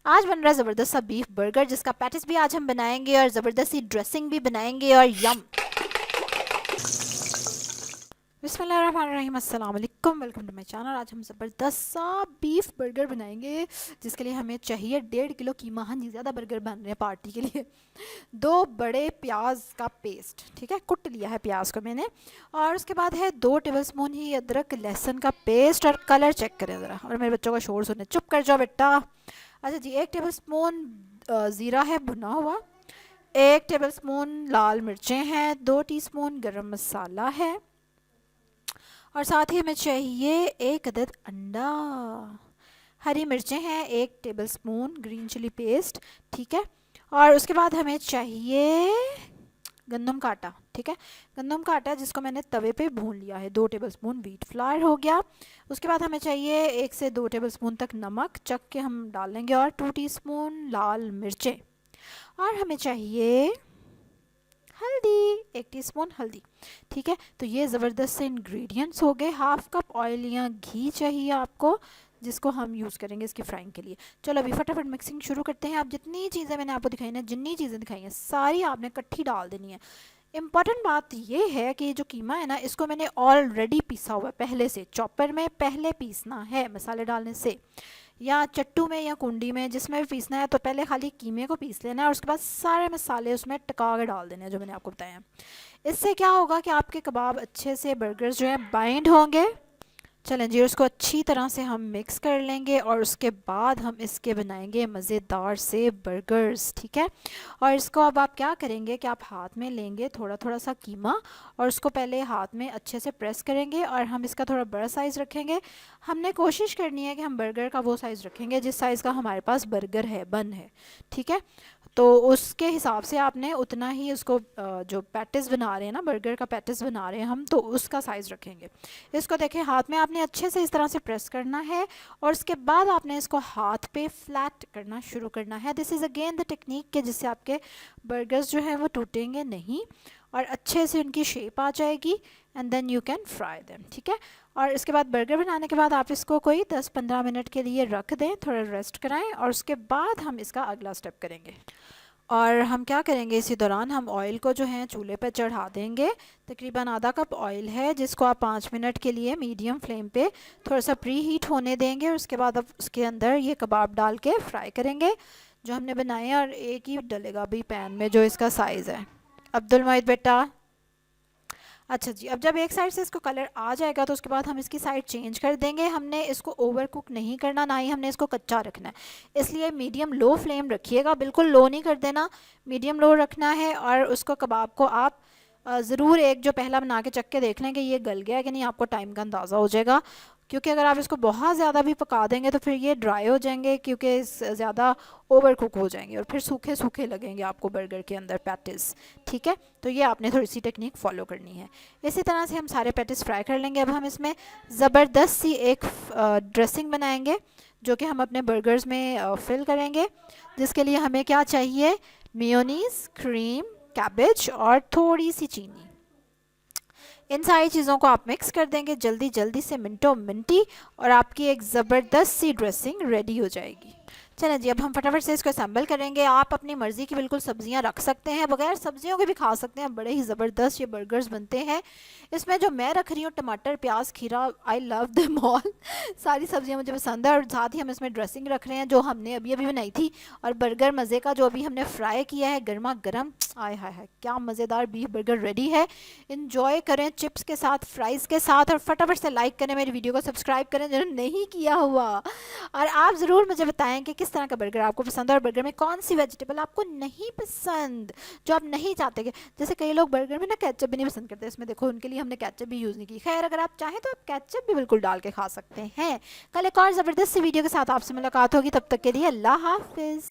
आज बन रहा है ज़बरदस्त सा बीफ बर्गर, जिसका पैटिस भी आज हम बनाएंगे और ज़बरदस्त सी ड्रेसिंग भी बनाएंगे और यम। बिस्मिल्लाहिर्रहमानिर्रहीम, अस्सलाम वालेकुम, वेलकम टू माय चैनल। आज हम ज़बरदस्त सा बीफ बर्गर बनाएंगे, जिसके लिए हमें चाहिए 1.5 किलो कीमा। हाँ जी, ज़्यादा बर्गर बन रहे हैं पार्टी के लिए। 2 बड़े प्याज का पेस्ट, ठीक है, कुट लिया है प्याज को मैंने। और उसके बाद है 2 टेबलस्पून ही अदरक लहसुन का पेस्ट। और कलर चेक करें ज़रा, और मेरे बच्चों का शोर सुने, चुप कर जाओ बेटा। अच्छा जी, 1 टेबलस्पून ज़ीरा है भुना हुआ। 1 टेबलस्पून लाल मिर्चें हैं। 2 टीस्पून गरम मसाला है। और साथ ही हमें चाहिए 1 अदद अंडा। हरी मिर्चें हैं 1 टेबलस्पून, ग्रीन चिली पेस्ट, ठीक है। और उसके बाद हमें चाहिए गंदम का आटा, ठीक है, गंदम का आटा जिसको मैंने तवे पे भून लिया है। 2 टेबलस्पून व्हीट फ्लावर हो गया। उसके बाद हमें चाहिए 1 से 2 टेबलस्पून तक नमक, चख के हम डाल लेंगे। और 2 टीस्पून लाल मिर्चें। और हमें चाहिए हल्दी, 1 टीस्पून हल्दी, ठीक है। तो ये ज़बरदस्त से इंग्रेडिएंट्स हो गए। हाफ कप ऑयल या घी चाहिए आपको, जिसको हम यूज़ करेंगे इसकी फ्राइंग के लिए। चलो अभी फटाफट मिक्सिंग शुरू करते हैं। आप जितनी चीज़ें मैंने आपको दिखाई ना, जितनी चीज़ें दिखाई हैं, सारी आपने इकट्ठी डाल देनी है। इम्पॉर्टेंट बात ये है कि जो कीमा है ना, इसको मैंने ऑलरेडी पीसा हुआ है पहले से, चॉपर में पहले पीसना है मसाले डालने से, या चट्टू में या कुंडी में, जिसमें भी पीसना है। तो पहले खाली कीमे को पीस लेना है और उसके बाद सारे मसाले उसमें टका के डाल देने हैं जो मैंने आपको बताया। इससे क्या होगा कि आपके कबाब अच्छे से, बर्गर्स जो है, बाइंड होंगे। चलें जी, उसको अच्छी तरह से हम मिक्स कर लेंगे और उसके बाद हम इसके बनाएंगे मज़ेदार से बर्गर्स, ठीक है। और इसको अब आप क्या करेंगे कि आप हाथ में लेंगे थोड़ा थोड़ा सा कीमा, और उसको पहले हाथ में अच्छे से प्रेस करेंगे। और हम इसका थोड़ा बड़ा साइज़ रखेंगे। हमने कोशिश करनी है कि हम बर्गर का वो साइज़ रखेंगे जिस साइज़ का हमारे पास बर्गर है, बन है, ठीक है। तो उसके हिसाब से आपने उतना ही उसको, जो पैटिस बना रहे हैं ना, बर्गर का पैटिस बना रहे हैं हम, तो उसका साइज़ रखेंगे। इसको देखें, हाथ में आपने अच्छे से इस तरह से प्रेस करना है और उसके बाद आपने इसको हाथ पे फ्लैट करना शुरू करना है। This is again the technique के जिससे आपके बर्गर्स जो हैं वो टूटेंगे नहीं और अच्छे से उनकी शेप आ जाएगी। And then you can fry them, ठीक है। और इसके बाद बर्गर बनाने के बाद आप इसको कोई 10-15 मिनट के लिए रख दें, थोड़ा रेस्ट कराएं, और उसके बाद हम इसका अगला स्टेप करेंगे। और हम क्या करेंगे, इसी दौरान हम ऑयल को जो है चूल्हे पर चढ़ा देंगे। तकरीबन आधा कप ऑयल है, जिसको आप 5 मिनट के लिए मीडियम फ्लेम पे थोड़ा सा प्री हीट होने देंगे। और उसके बाद अब उसके अंदर ये कबाब डाल के फ्राई करेंगे जो हमने बनाए हैं। और एक ही डलेगा अभी पैन में जो इसका साइज़ है। अब्दुल मोहित बेटा, अच्छा जी, अब जब एक साइड से इसको कलर आ जाएगा तो उसके बाद हम इसकी साइड चेंज कर देंगे। हमने इसको ओवर कुक नहीं करना, ना ही हमने इसको कच्चा रखना है, इसलिए मीडियम लो फ्लेम रखिएगा, बिल्कुल लो नहीं कर देना, मीडियम लो रखना है। और उसको कबाब को आप ज़रूर एक जो पहला बना के चख के देख लें कि ये गल गया है कि नहीं, आपको टाइम का अंदाज़ा हो जाएगा। क्योंकि अगर आप इसको बहुत ज़्यादा भी पका देंगे तो फिर ये ड्राई हो जाएंगे, क्योंकि ज़्यादा ओवर कुक हो जाएंगे और फिर सूखे सूखे लगेंगे आपको बर्गर के अंदर पैटिस, ठीक है। तो ये आपने थोड़ी सी टेक्निक फॉलो करनी है। इसी तरह से हम सारे पैटिस फ्राई कर लेंगे। अब हम इसमें ज़बरदस्त सी एक ड्रेसिंग बनाएंगे जो कि हम अपने बर्गर्स में फिल करेंगे, जिसके लिए हमें क्या चाहिए, मेयोनीज़, क्रीम, कैबेज और थोड़ी सी चीनी। इन सारी चीज़ों को आप मिक्स कर देंगे जल्दी जल्दी से, मिनटों मिनटी, और आपकी एक ज़बरदस्त सी ड्रेसिंग रेडी हो जाएगी। चलें जी, अब हम फटाफट से इसको असेंबल करेंगे। आप अपनी मर्ज़ी की बिल्कुल सब्जियां रख सकते हैं, बगैर सब्जियों के भी खा सकते हैं, बड़े ही ज़बरदस्त ये बर्गर्स बनते हैं। इसमें जो मैं रख रही हूँ, टमाटर, प्याज, खीरा, आई लव देम ऑल। सारी सब्जियां मुझे पसंद है। और साथ ही हम इसमें ड्रेसिंग रख रहे हैं जो हमने अभी अभी बनाई थी। और बर्गर मज़े का जो अभी हमने फ्राई किया है गर्मा गर्म, आय हाय हाय, क्या मज़ेदार बीफ बर्गर रेडी है। इंजॉय करें चिप्स के साथ, फ्राइज़ के साथ, और फटाफट से लाइक करें, मेरी वीडियो को सब्सक्राइब करें जिन्होंने नहीं किया हुआ। और आप ज़रूर मुझे बताएं कि किस तरह का बर्गर आपको पसंद है और बर्गर में कौन सी वेजिटेबल आपको नहीं पसंद, जो आप नहीं चाहते कि, जैसे कई लोग बर्गर में ना केचप भी नहीं पसंद करते। इसमें देखो, उनके लिए हमने केचप भी यूज़ नहीं की। खैर, अगर आप चाहें तो आप केचप भी बिल्कुल डाल के खा सकते हैं। कल एक और ज़बरदस्त सी वीडियो के साथ आपसे मुलाकात होगी, तब तक के लिए अल्लाह हाफिज़।